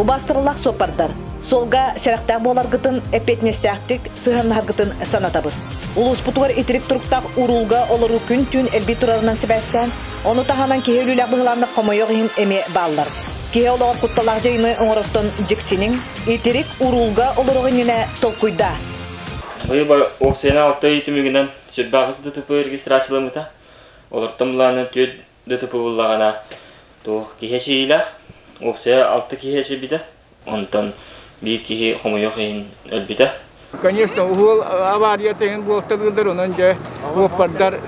убастырылақ сопардар. Солга сәрәқтәк боларгытын эпетнестәктик сыһаннаргытын санатабыт. Улус путуар итерик туруктак урулга олору күн түн элби турарынан себәстән, оны таханан кеһелүләк быһыланны комойогын эме баллар. Кеһе олор кутталар жайыны оңороттон жиксинин итерик урулга олоругын генә толкуйда. Быйба оксена алтай түмүгүнөн сөббагысы ДТП регистрациялымыта. Олортон буланы төт ДТП буллагана то кеһешилә. Оксе алты кеһеше биде. Онтон бир кеһе хомойогын элбиде. Конечно, угол авария теген болтырдыр онон же хоппардар.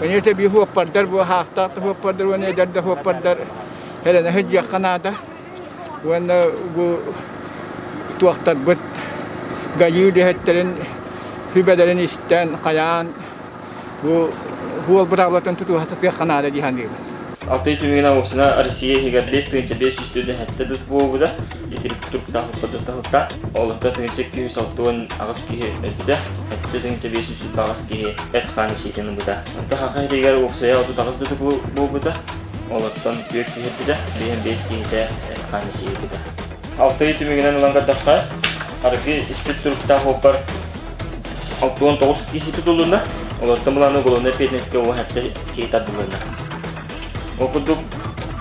Конечно, би хоппардар бу хаста хоппардар ване дерде хоппардар. Хелена хеджа канада. Вана бу туактар бит гайы дехтерин фибедерин истен каян бу хол браглатын туту хасатга канада диханди. Алтай түмүгүнөн оксена Россия хегер 500 студент хатта дут болбуда. Итерик турпта хоппада олонда тегенче 260 агыс кие өтүдө. Хатта тегенче 500 багыс кие этханы шитен буда. Онда хакай дегер оксая оту тагыз дут болбуда. Олоттон көк кие буда. Бен 5 кие этханы шитен. Алтай түмүгүнөн улангардакка арги испит турпта хоппар 69 кие тутулунда. Олоттон буланы голоне петнеске о хатта кие тадылында. Окудук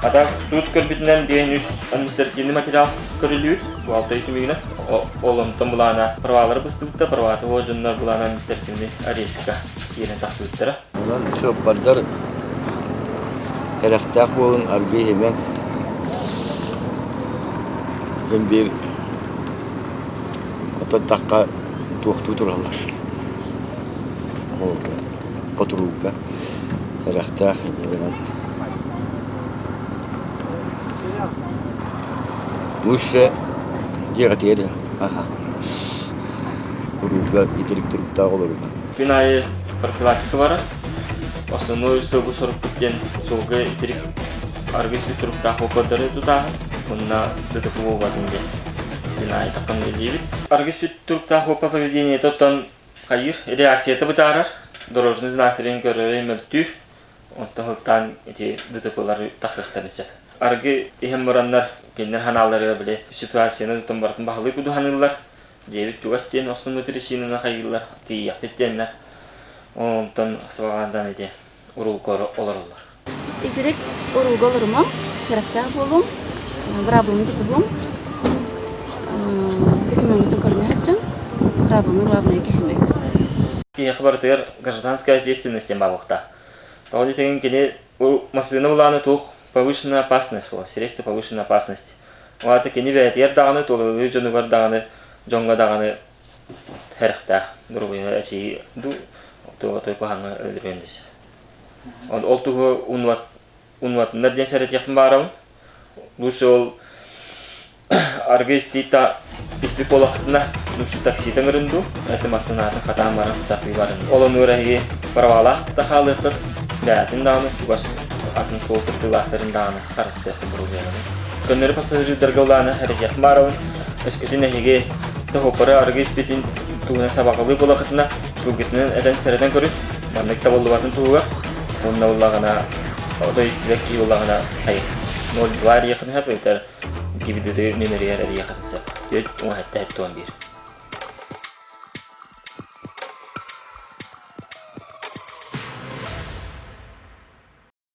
ата суд көрбүтүнөн денис административный материал көрүлүт. Бу алтай түмүгүнө олонтон булана правалар быстыкта праваты ожоннор булана административный арестка киелен таксыбыттара. Онан сопардар эрактак болун аргы hemen бир ототакка тукту туралар. Ол патрулка эрактак менен Муше ягатери. Ага. Урулга итерик турукта олорга. Пинай профилактика бар. Основной сылгы соруп кеткен солга итерик аргыс турукта хопадары тута. Онна ДТП болбадынде. Пинай такан белебит. Аргыс турукта хопа поведение тоттан кайыр реакция табытарар. Дорожный знак терен көрөймөр түр. Оттахтан эти ДТПлары такыктарысы. Аргы ихеммараннар кеннер ханаллары биле ситуацияны томбартын бахылы куду ханылар. Жебит чугастен основной причинаны кайылар. Тия петтеннер. Онтон сабагандан эти урулкор олорлар. Итерек урулголорма саракта болум. Проблем тутубум. Документын көрмөтчүн. Проблема главное кемек. Кия хабартыгар гражданская ответственность бабыкта. Толи теген келе маслина буланы тух повышенная опасность была, средство повышенной опасности. Вот такие не бывает. Я даганы толы, жонугар даганы, жонга даганы, херхта, другие эти ду, то поханга элементис. Он олтуго унват наден сарет яхмарам, лучше аргестита испиполахтна, лучше такси тангрынду, это массаната хатамаран сатвиварен. Олон урахи парвалах тахалыхтат, бятин даганы чугас. Атын сол кыттылахтарын даганы харысты кыбырулары. Көннөр пассажирлер галланы харакет барабын. Эскетин эге тохопары аргыс битин туна сабагылы болакытына тугетнен эден середен көрүп, маннык табылды батын туга. Онна уллагана ото истибек ки уллагана хайыр. 02 якын хап өтөр гибиде нөмөрү якын сап. Дөт 17 11.